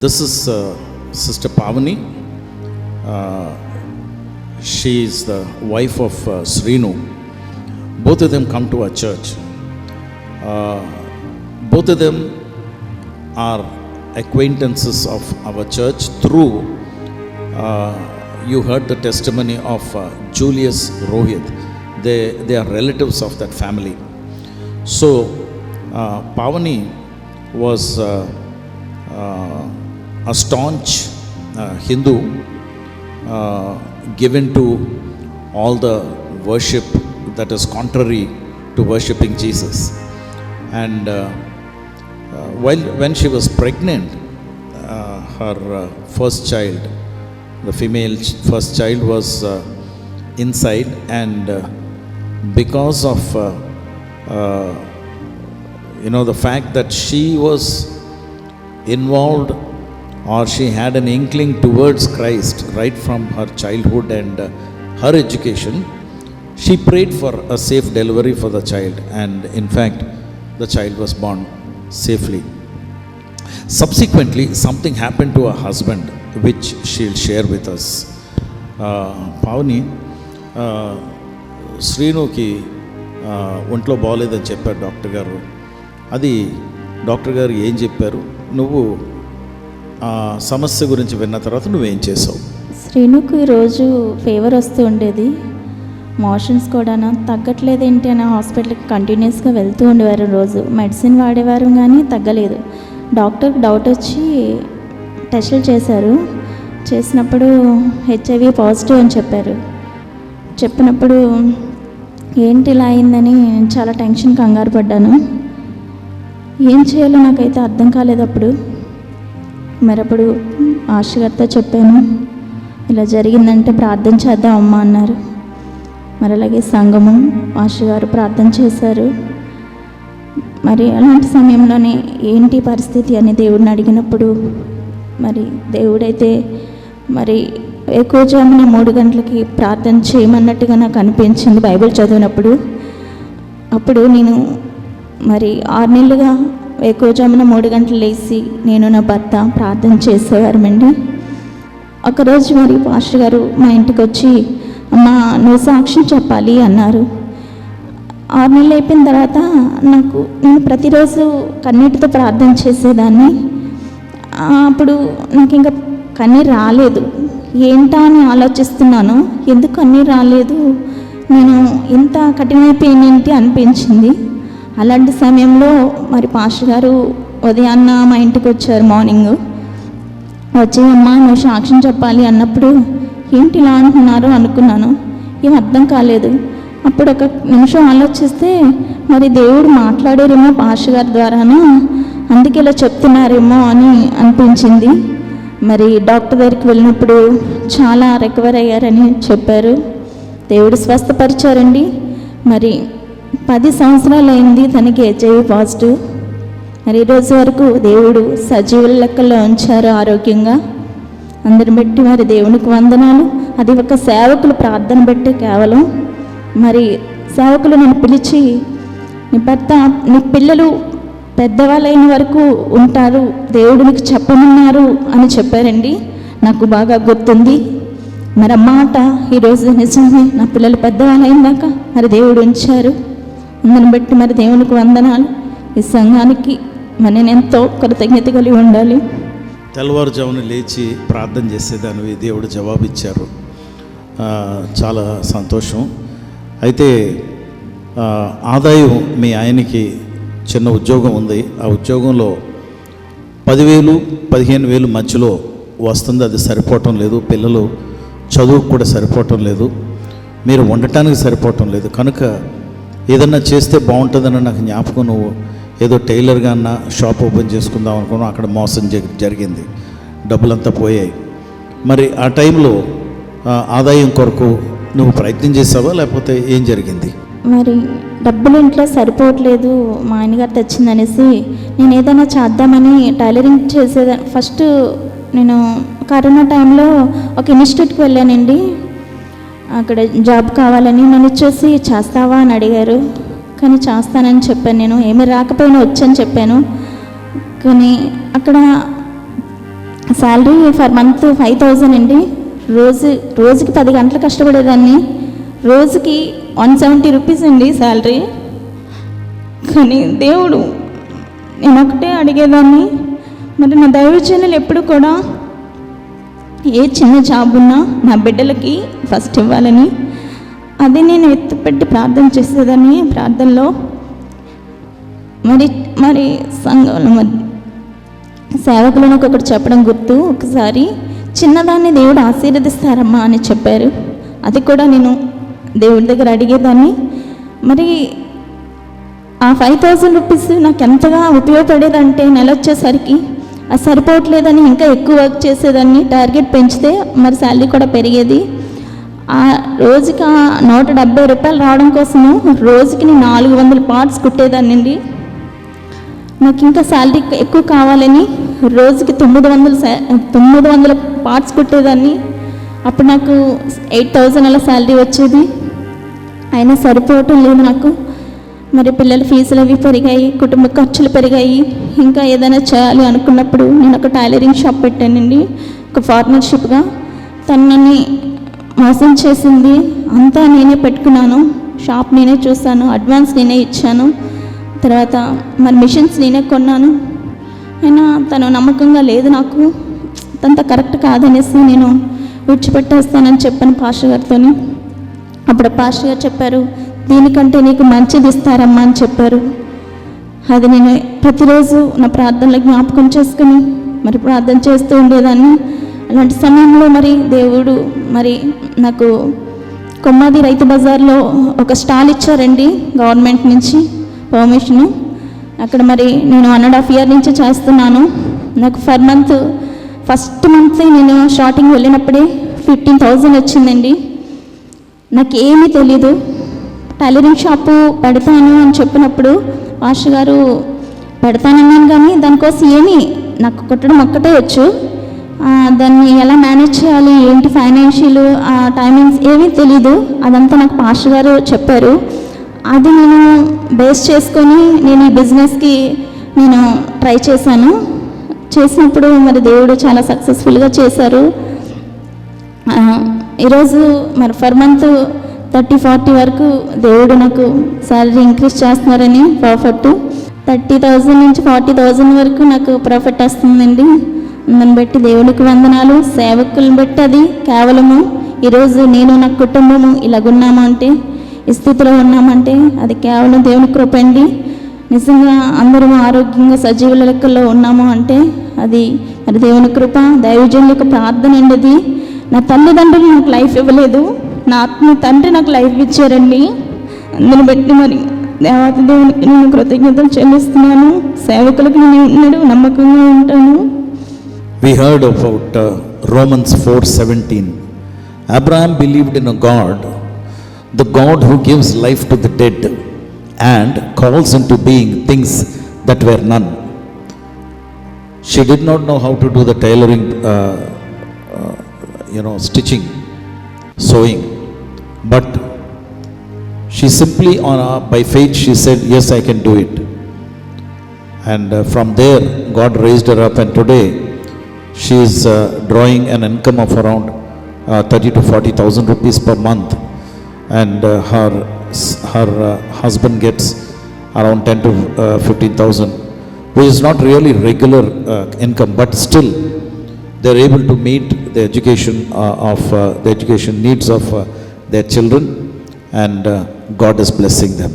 This is Sister Pavani. She is the wife of Srinu. Both of them come to our church. Both of them are acquaintances of our church through, you heard the testimony of Julius Rohit. They are relatives of that family. So, Pavani was a staunch Hindu, given to all the worship that is contrary to worshipping Jesus. And when she was pregnant, her first child, the female first child, was inside, and because of the fact that she was involved, or she had an inkling towards Christ right from her childhood and her education, she prayed for a safe delivery for the child, and in fact the child was born safely. Subsequently, something happened to her husband, which she'll share with us. Pavani, శ్రీనుకి ఒంట్లో బాగోలేదని చెప్పారు doctor గారు. అది doctor గారు ఏం చెప్పారు? నువ్వు సమస్య గురించి విన్న తర్వాత నువ్వేం చేసావు? శ్రీనుకు రోజు ఫీవర్ వస్తూ ఉండేది, మోషన్స్ కూడా తగ్గట్లేదు ఏంటి అని హాస్పిటల్కి కంటిన్యూస్గా వెళ్తూ ఉండేవారు. రోజు మెడిసిన్ వాడేవారు కానీ తగ్గలేదు. డాక్టర్కి డౌట్ వచ్చి టెస్టులు చేశారు. చేసినప్పుడు HIV పాజిటివ్ అని చెప్పారు. చెప్పినప్పుడు ఏంటి ఇలా అయిందని చాలా టెన్షన్, కంగారు పడ్డాను. ఏం చేయాలో నాకైతే అర్థం కాలేదు అప్పుడు. మరప్పుడు ఆశగారితో చెప్పాను, ఇలా జరిగిందంటే ప్రార్థన చేద్దాం అమ్మా అన్నారు. మరి అలాగే సంఘము ఆశగారు ప్రార్థన చేశారు. మరి అలాంటి సమయంలోనే ఏంటి పరిస్థితి అని దేవుడిని అడిగినప్పుడు, మరి దేవుడైతే మరి ఎక్కువజామున 3 గంటలకి ప్రార్థన చేయమన్నట్టుగా నాకు అనిపించింది బైబిల్ చదివినప్పుడు. అప్పుడు నేను మరి 6 నెలలుగా ఎక్కువజామున 3 గంటలు లేచి నేను నా భర్త ప్రార్థన చేసేవారమండి. ఒకరోజు మరి పాస్టర్ గారు మా ఇంటికి వచ్చి, అమ్మా నువ్వు సాక్ష్యం చెప్పాలి అన్నారు. 6 నెలలు అయిపోయిన తర్వాత నేను ప్రతిరోజు కన్నీటితో ప్రార్థన చేసేదాన్ని. అప్పుడు నాకు ఇంకా కన్నీరు రాలేదు. ఏంటా అని ఆలోచిస్తున్నాను, ఎందుకు కన్నీరు రాలేదు, నేను ఇంత కఠినమైపోయినేంటి అనిపించింది. అలాంటి సమయంలో మరి పాస్టర్ గారు ఉదయాన్న మా ఇంటికి వచ్చారు. మార్నింగ్ వచ్చి, అమ్మా నువ్వు సాక్ష్యం చెప్పాలి అన్నప్పుడు ఏంటి ఇలా అంటున్నారు అనుకున్నాను, ఏం అర్థం కాలేదు. అప్పుడు ఒక నిమిషం ఆలోచిస్తే మరి దేవుడు మాట్లాడారేమో పాస్టర్ గారి ద్వారాను, అందుకే ఇలా చెప్తున్నారేమో అని అనిపించింది. మరి డాక్టర్ దగ్గరికి వెళ్ళినప్పుడు చాలా రికవర్ అయ్యారని చెప్పారు. దేవుడు స్వస్థపరిచారండి. మరి 10 సంవత్సరాలు అయింది తనకి HIV పాజిటివ్. మరి ఈరోజు వరకు దేవుడు సజీవుల లెక్కల్లో ఉంచారు ఆరోగ్యంగా. అందరిని బట్టి మరి దేవునికి వందనాలు. అది ఒక సేవకులు ప్రార్థన బట్టి కేవలం. మరి సేవకులు నన్ను పిలిచి, నీ భర్త నీ పిల్లలు పెద్దవాళ్ళైన వరకు ఉంటారు, దేవుడు నీకు చెప్పమన్నారు అని చెప్పారండి. నాకు బాగా గుర్తుంది. మరి ఆ మాట ఈరోజు నిజమే, నా పిల్లలు పెద్దవాళ్ళు అయిందాక మరి దేవుడు ఉంచారు. అందుని బట్టి మరి దేవునికి వందనాలు. ఈ సంఘానికి మరి నేను ఎంతో కృతజ్ఞత కలిగి ఉండాలి. తెల్లవారుజామున లేచి ప్రార్థన చేసేదానివి, దేవుడు జవాబిచ్చారు. చాలా సంతోషం. అయితే ఆదాయం మీ ఆయనకి చిన్న ఉద్యోగం ఉంది. ఆ ఉద్యోగంలో 10,000 15,000 మధ్యలో వస్తుంది. అది సరిపోవటం లేదు. పిల్లలు చదువుకు కూడా సరిపోవటం లేదు. మీరు ఉండటానికి సరిపోవటం లేదు. కనుక ఏదన్నా చేస్తే బాగుంటుందని నాకు జ్ఞాపకం. నువ్వు ఏదో టైలర్గా అన్న షాప్ ఓపెన్ చేసుకుందాం అనుకున్నావు. అక్కడ మోసం జరిగింది, డబ్బులంతా పోయాయి. మరి ఆ టైంలో ఆదాయం కొరకు నువ్వు ప్రయత్నం చేసావా, లేకపోతే ఏం జరిగింది? మరి డబ్బులు ఇంట్లో సరిపోవట్లేదు, మా ఆయనగారు తెచ్చిందనేసి నేను ఏదైనా చేద్దామని టైలరింగ్ చేసేదాన్ని. ఫస్ట్ నేను కరోనా టైంలో ఒక ఇన్స్టిట్యూట్కి వెళ్ళానండి. అక్కడ జాబ్ కావాలని నన్ను చూసి చేస్తావా అని అడిగారు. కానీ చేస్తానని చెప్పాను. నేను ఏమీ రాకపోయినా వచ్చని చెప్పాను. కానీ అక్కడ శాలరీ ఫర్ మంత్ 5,000 అండి. రోజుకి 10 గంటలు కష్టపడేదాన్ని. రోజుకి 170 రూపీస్ అండి శాలరీ. కానీ దేవుడు, నేను ఒకటే అడిగేదాన్ని, మరి నా దైవజనులు ఎప్పుడు కూడా ఏ చిన్న జాబ్ ఉన్నా నా బిడ్డలకి ఫస్ట్ ఇవ్వాలని, అది నేను ఎత్తుపెట్టి ప్రార్థన చేసేదాన్ని. ప్రార్థనలో మరి సంఘంలో సేవకులను ఒకటి చెప్పడం గుర్తు, ఒకసారి చిన్నదాన్ని దేవుడు ఆశీర్వదిస్తారమ్మా అని చెప్పారు. అది కూడా నేను దేవుడి దగ్గర అడిగేదాన్ని. మరి ఆ 5,000 రూపీస్ నాకు ఎంతగా ఉపయోగపడేదంటే, నెల వచ్చేసరికి అది సరిపోవట్లేదని ఇంకా ఎక్కువ వర్క్ చేసేదాన్ని. టార్గెట్ పెంచితే మరి శాలరీ కూడా పెరిగేది. ఆ రోజుకి 170 రూపాయలు రావడం కోసము రోజుకి నేను 400 పార్ట్స్ కుట్టేదాన్ని. నాకు ఇంకా శాలరీ ఎక్కువ కావాలని రోజుకి 900 పార్ట్స్ కుట్టేదాన్ని. అప్పుడు నాకు 8,000 అలా శాలరీ వచ్చేది. అయినా సరిపోవటం లేదు నాకు. మరి పిల్లల ఫీజులు అవి పెరిగాయి, కుటుంబ ఖర్చులు పెరిగాయి. ఇంకా ఏదైనా చేయాలి అనుకున్నప్పుడు నేను ఒక టైలరింగ్ షాప్ పెట్టానండి, ఒక పార్ట్నర్షిప్గా. తనని మోసం చేసింది. అంతా నేనే పెట్టుకున్నాను. షాప్ నేనే చూశాను, అడ్వాన్స్ నేనే ఇచ్చాను. తర్వాత మరి మిషన్స్ నేనే కొన్నాను. అయినా తను నమ్మకంగా లేదు నాకు. తనంత కరెక్ట్ కాదనేసి నేను విడిచిపెట్టేస్తానని చెప్పాను పాస్టర్ గారితో. అప్పుడు పాస్టర్ గారు చెప్పారు, దీనికంటే నీకు మంచిది ఇస్తారమ్మా అని చెప్పారు. అది నేను ప్రతిరోజు నా ప్రార్థనలో జ్ఞాపకం చేసుకుని మరి ప్రార్థన చేస్తూ ఉండేదాన్ని. అలాంటి సమయంలో మరి దేవుడు మరి నాకు కొమ్మాది రైతు బజార్లో ఒక స్టాల్ ఇచ్చారండి గవర్నమెంట్ నుంచి పర్మిషను. అక్కడ మరి నేను 1.5 year నుంచి చేస్తున్నాను. నాకు ఫస్ట్ మంత్ నేను స్టార్టింగ్ వెళ్ళినప్పుడే 15,000 వచ్చిందండి. నాకు ఏమీ తెలీదు. టైలరింగ్ షాపు పెడతాను అని చెప్పినప్పుడు పాస్టర్ గారు పెడతానన్నాను, కానీ దానికోసం ఏమీ నాకు కుట్టడం ఒక్కటే వచ్చు. దాన్ని ఎలా మేనేజ్ చేయాలి, ఏంటి ఫైనాన్షియల్ టైమింగ్స్ ఏమీ తెలీదు. అదంతా నాకు పాస్టర్ గారు చెప్పారు. అది నేను బేస్ చేసుకొని నేను ఈ బిజినెస్కి నేను ట్రై చేశాను. చేసినప్పుడు మరి దేవుడు చాలా సక్సెస్ఫుల్గా చేశారు. ఈరోజు మరి ఫర్ మంత్ 30-40 వరకు దేవుడు నాకు శాలరీ ఇంక్రీజ్ చేస్తున్నారని ప్రాఫిట్ 30,000 నుంచి 40,000 వరకు నాకు ప్రాఫిట్ వస్తుందండి. దాన్ని బట్టి దేవుడికి వందనాలు. సేవకులను బట్టి అది కేవలము ఈరోజు నేను నా కుటుంబము ఇలాగున్నాము అంటే, ఈ స్థితిలో ఉన్నామంటే అది కేవలం దేవుని కృప అండి. నిజంగా అందరూ ఆరోగ్యంగా సజీవుల లెక్కల్లో ఉన్నాము అంటే అది మరి దేవుని కృప, దైవజనుల యొక్క ప్రార్థన అండి. అది నా తల్లిదండ్రులు నాకు లైఫ్ ఇవ్వలేదు, నా ఆత్మ తండ్రి నాకు లైఫ్ ఇచ్చారండి. అందుని బట్టి మరి దేవత దేవునికి నేను కృతజ్ఞతలు చెల్లిస్తున్నాను. సేవకులకు నేను నమ్మకంగా ఉంటాను. We heard about Romans 4:17. Abraham believed in a God, the God who gives life to the dead and calls into being things that were none. She did not know how to do the tailoring, stitching, sewing, but she simply by faith she said, yes, I can do it. And from there God raised her up, and today she is drawing an income of around 30,000 to 40,000 rupees per month, and her husband gets around 10,000 to 15,000, which is not really regular income, but still they are able to meet the education needs of their children, and God is blessing them.